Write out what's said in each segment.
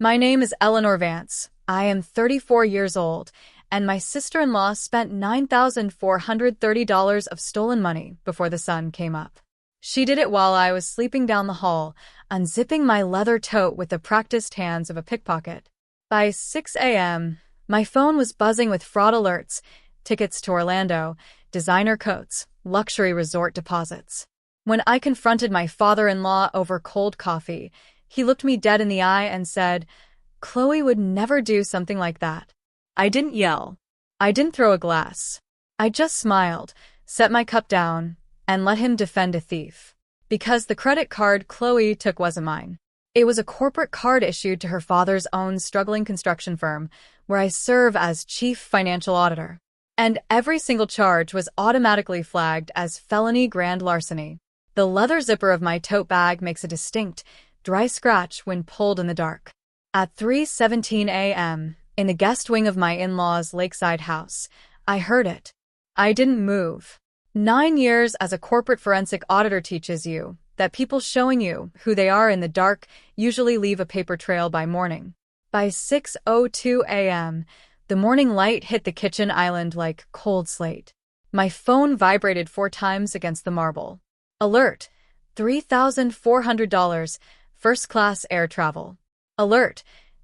My name is Eleanor Vance. I am 34 years old, and my sister-in-law spent $9,430 of stolen money before the sun came up. She did it while I was sleeping down the hall, unzipping my leather tote with the practiced hands of a pickpocket. By 6 a.m., my phone was buzzing with fraud alerts, tickets to Orlando, designer coats, luxury resort deposits. When I confronted my father-in-law over cold coffee, he looked me dead in the eye and said, "Chloe would never do something like that." I didn't yell. I didn't throw a glass. I just smiled, set my cup down, and let him defend a thief. Because the credit card Chloe took wasn't mine. It was a corporate card issued to her father's own struggling construction firm, where I serve as chief financial auditor. And every single charge was automatically flagged as felony grand larceny. The leather zipper of my tote bag makes a distinct, dry scratch when pulled in the dark. At 3:17 a.m., in the guest wing of my in-laws' lakeside house, I heard it. I didn't move. 9 years as a corporate forensic auditor teaches you that people showing you who they are in the dark usually leave a paper trail by morning. By 6:02 a.m., the morning light hit the kitchen island like cold slate. My phone vibrated 4 times against the marble. Alert: $3,400, first-class air travel. Alert: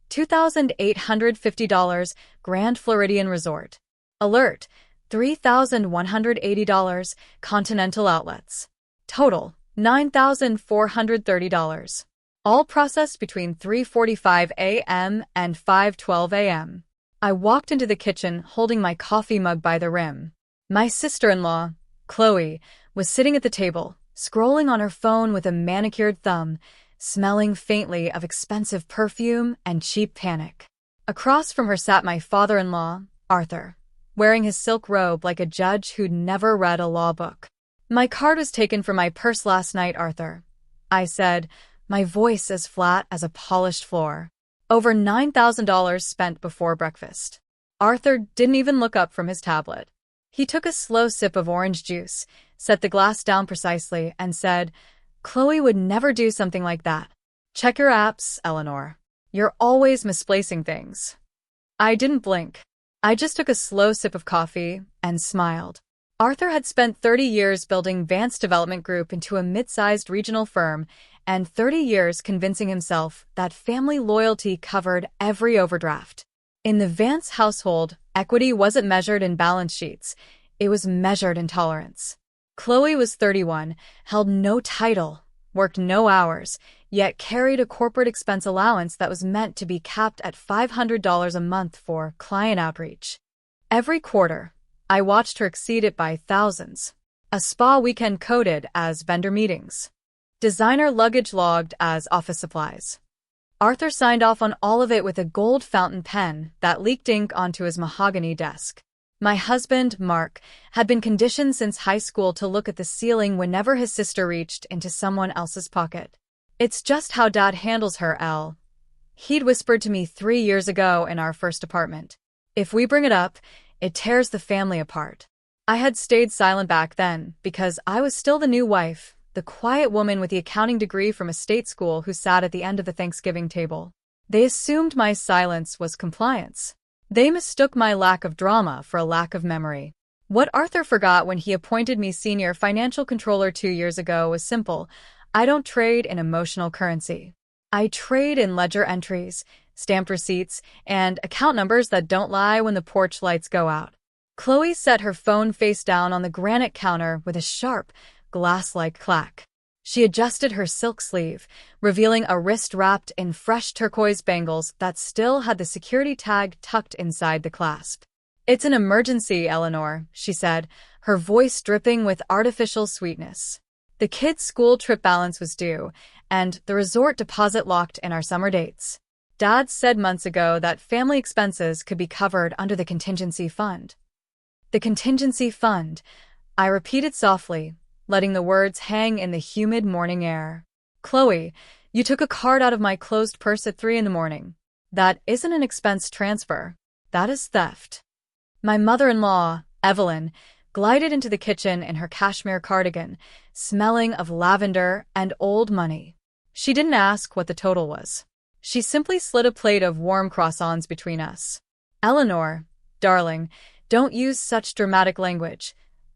$2,850, Grand Floridian Resort. Alert: $3,180, Continental Outlets. Total: $9,430. All processed between 3:45 a.m. and 5:12 a.m. I walked into the kitchen holding my coffee mug by the rim. My sister-in-law, Chloe, was sitting at the table, scrolling on her phone with a manicured thumb, smelling faintly of expensive perfume and cheap panic. Across from her sat my father-in-law, Arthur, wearing his silk robe like a judge who'd never read a law book. "My card was taken from my purse last night, Arthur," I said, my voice as flat as a polished floor. "Over $9,000 spent before breakfast." Arthur didn't even look up from his tablet. He took a slow sip of orange juice, set the glass down precisely, and said, "Chloe would never do something like that. Check your apps, Eleanor. You're always misplacing things." I didn't blink. I just took a slow sip of coffee and smiled. Arthur had spent 30 years building Vance Development Group into a mid-sized regional firm and 30 years convincing himself that family loyalty covered every overdraft. In the Vance household, equity wasn't measured in balance sheets. It was measured in tolerance. Chloe was 31, held no title, worked no hours, yet carried a corporate expense allowance that was meant to be capped at $500 a month for client outreach. Every quarter, I watched her exceed it by thousands. A spa weekend coded as vendor meetings. Designer luggage logged as office supplies. Arthur signed off on all of it with a gold fountain pen that leaked ink onto his mahogany desk. My husband, Mark, had been conditioned since high school to look at the ceiling whenever his sister reached into someone else's pocket. "It's just how Dad handles her, Elle," he'd whispered to me 3 years ago in our first apartment. "If we bring it up, it tears the family apart." I had stayed silent back then because I was still the new wife, the quiet woman with the accounting degree from a state school who sat at the end of the Thanksgiving table. They assumed my silence was compliance. They mistook my lack of drama for a lack of memory. What Arthur forgot when he appointed me senior financial controller 2 years ago was simple. I don't trade in emotional currency. I trade in ledger entries, stamped receipts, and account numbers that don't lie when the porch lights go out. Chloe set her phone face down on the granite counter with a sharp, glass-like clack. She adjusted her silk sleeve, revealing a wrist wrapped in fresh turquoise bangles that still had the security tag tucked inside the clasp. "It's an emergency, Eleanor," she said, her voice dripping with artificial sweetness. The kids' school trip balance was due, and the resort deposit locked in our summer dates. Dad said months ago that family expenses could be covered under the contingency fund. The contingency fund, I repeated softly, letting the words hang in the humid morning air. "Chloe, you took a card out of my closed purse at 3 in the morning. That isn't an expense transfer. That is theft." My mother-in-law, Evelyn, glided into the kitchen in her cashmere cardigan, smelling of lavender and old money. She didn't ask what the total was. She simply slid a plate of warm croissants between us. Eleanor, darling, don't use such dramatic language,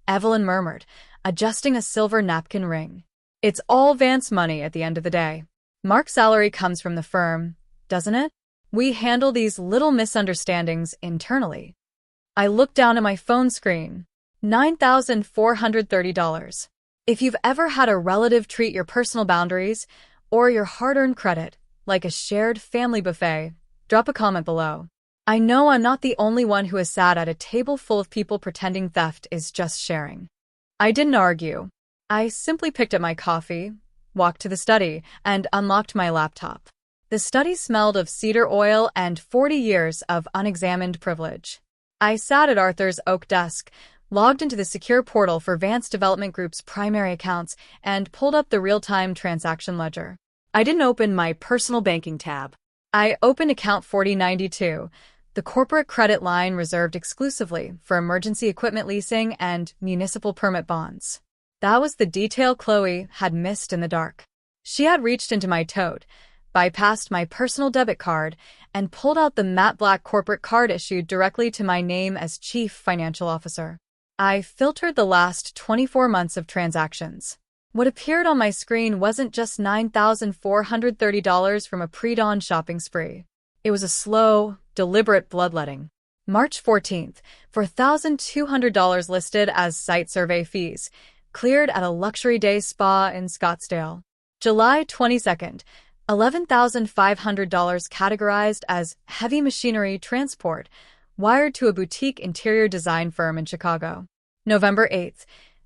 Evelyn murmured, adjusting a silver napkin ring. It's all Vance money at the end of the day. Mark's salary comes from the firm, doesn't it? We handle these little misunderstandings internally. I looked down at my phone screen. $9,430. If you've ever had a relative treat your personal boundaries or your hard-earned credit, like a shared family buffet, drop a comment below. I know I'm not the only one who has sat at a table full of people pretending theft is just sharing. I didn't argue. I simply picked up my coffee, walked to the study, and unlocked my laptop. The study smelled of cedar oil and 40 years of unexamined privilege. I sat at Arthur's oak desk, logged into the secure portal for Vance Development Group's primary accounts, and pulled up the real-time transaction ledger. I didn't open my personal banking tab. I opened account 4092, the corporate credit line reserved exclusively for emergency equipment leasing and municipal permit bonds. That was the detail Chloe had missed in the dark. She had reached into my tote, bypassed my personal debit card, and pulled out the matte black corporate card issued directly to my name as Chief Financial Officer. I filtered the last 24 months of transactions. What appeared on my screen wasn't just $9,430 from a pre-dawn shopping spree. It was a slow, deliberate bloodletting. March 14th, for $1,200 listed as site survey fees, cleared at a luxury day spa in Scottsdale. July 22nd, $11,500 categorized as heavy machinery transport, wired to a boutique interior design firm in Chicago. November 8th,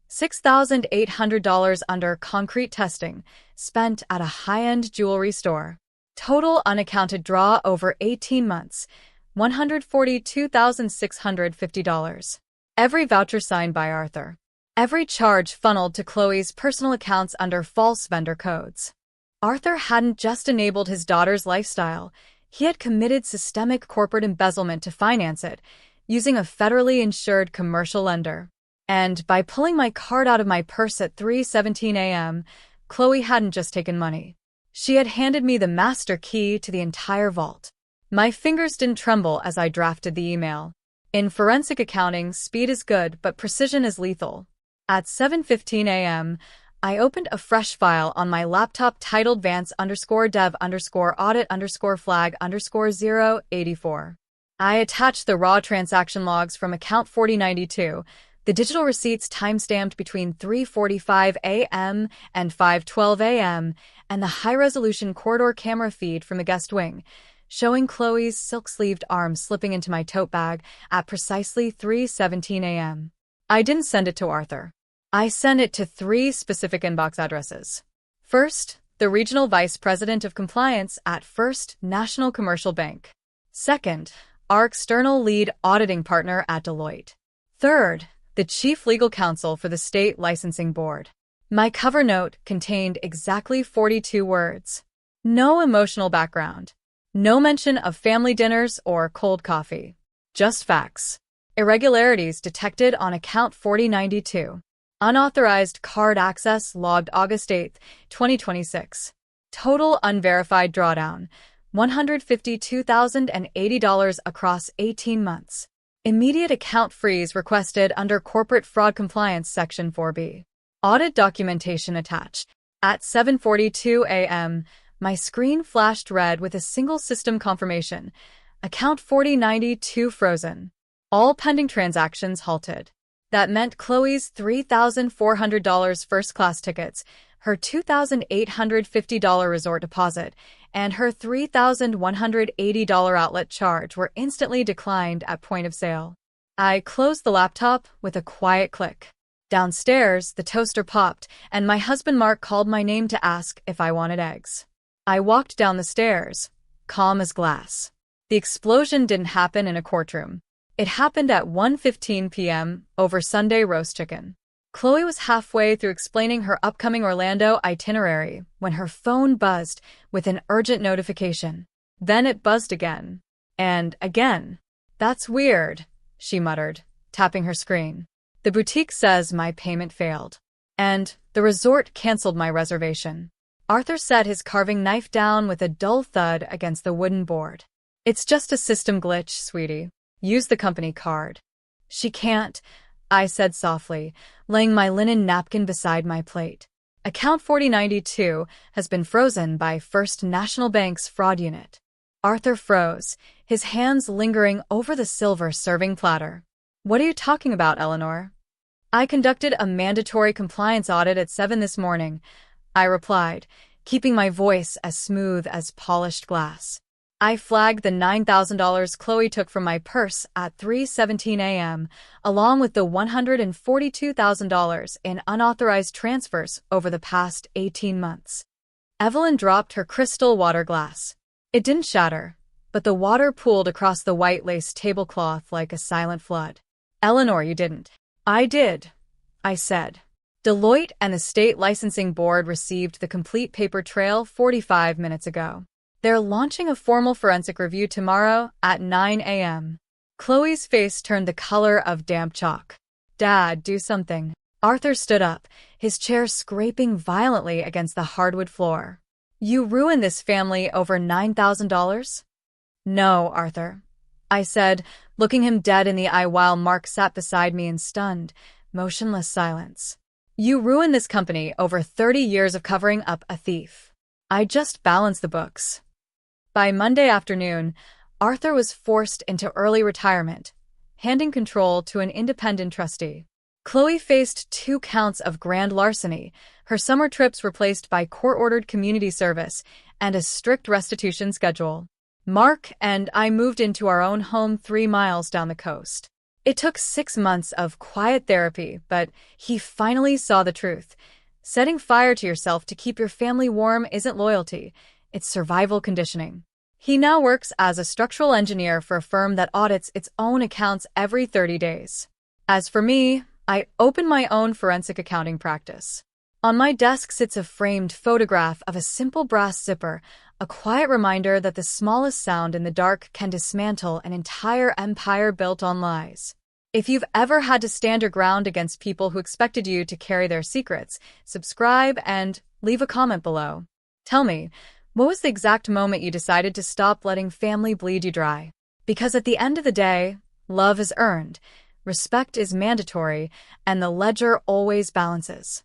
$6,800 under concrete testing, spent at a high-end jewelry store. Total unaccounted draw over 18 months, $142,650. Every voucher signed by Arthur. Every charge funneled to Chloe's personal accounts under false vendor codes. Arthur hadn't just enabled his daughter's lifestyle, he had committed systemic corporate embezzlement to finance it, using a federally insured commercial lender. And by pulling my card out of my purse at 3:17 a.m., Chloe hadn't just taken money. She had handed me the master key to the entire vault. My fingers didn't tremble as I drafted the email. In forensic accounting, speed is good, but precision is lethal. At 7:15 a.m., I opened a fresh file on my laptop titled Vance_dev_audit_flag_084. I attached the raw transaction logs from account 4092, the digital receipts timestamped between 3:45 a.m. and 5:12 a.m., and the high-resolution corridor camera feed from the guest wing, showing Chloe's silk-sleeved arm slipping into my tote bag at precisely 3:17 a.m. I didn't send it to Arthur. I sent it to 3 specific inbox addresses. First, the Regional Vice President of Compliance at First National Commercial Bank. Second, our external lead auditing partner at Deloitte. Third, the Chief Legal Counsel for the State Licensing Board. My cover note contained exactly 42 words. No emotional background. No mention of family dinners or cold coffee. Just facts. Irregularities detected on account 4092. Unauthorized card access logged August 8, 2026. Total unverified drawdown, $152,080 across 18 months. Immediate account freeze requested under Corporate Fraud Compliance Section 4B. Audit documentation attached. At 7:42 a.m., my screen flashed red with a single system confirmation. Account 4092 frozen. All pending transactions halted. That meant Chloe's $3,400 first-class tickets, her $2,850 resort deposit, and her $3,180 outlet charge were instantly declined at point of sale. I closed the laptop with a quiet click. Downstairs, the toaster popped, and my husband Mark called my name to ask if I wanted eggs. I walked down the stairs, calm as glass. The explosion didn't happen in a courtroom. It happened at 1:15 p.m. over Sunday roast chicken. Chloe was halfway through explaining her upcoming Orlando itinerary when her phone buzzed with an urgent notification. Then it buzzed again. And again. "That's weird," she muttered, tapping her screen. "The boutique says my payment failed. And the resort canceled my reservation." Arthur set his carving knife down with a dull thud against the wooden board. It's just a system glitch, sweetie. Use the company card. She can't, I said softly, laying my linen napkin beside my plate. Account 4092 has been frozen by First National Bank's fraud unit. Arthur froze, his hands lingering over the silver serving platter. What are you talking about, Eleanor? I conducted a mandatory compliance audit at 7 this morning, I replied, keeping my voice as smooth as polished glass. I flagged the $9,000 Chloe took from my purse at 3:17 a.m., along with the $142,000 in unauthorized transfers over the past 18 months. Evelyn dropped her crystal water glass. It didn't shatter, but the water pooled across the white lace tablecloth like a silent flood. Eleanor, you didn't. I did, I said. Deloitte and the State Licensing Board received the complete paper trail 45 minutes ago. They're launching a formal forensic review tomorrow at 9 a.m. Chloe's face turned the color of damp chalk. Dad, do something. Arthur stood up, his chair scraping violently against the hardwood floor. You ruined this family over $9,000? No, Arthur, I said, looking him dead in the eye while Mark sat beside me in stunned, motionless silence. You ruined this company over 30 years of covering up a thief. I just balanced the books. By Monday afternoon, Arthur was forced into early retirement, handing control to an independent trustee. Chloe faced 2 counts of grand larceny, her summer trips replaced by court-ordered community service, and a strict restitution schedule. Mark and I moved into our own home 3 miles down the coast. It took 6 months of quiet therapy, but he finally saw the truth. Setting fire to yourself to keep your family warm isn't loyalty, it's survival conditioning. He now works as a structural engineer for a firm that audits its own accounts every 30 days. As for me, I opened my own forensic accounting practice. On my desk sits a framed photograph of a simple brass zipper, a quiet reminder that the smallest sound in the dark can dismantle an entire empire built on lies. If you've ever had to stand your ground against people who expected you to carry their secrets, subscribe and leave a comment below. Tell me, what was the exact moment you decided to stop letting family bleed you dry? Because at the end of the day, love is earned, respect is mandatory, and the ledger always balances.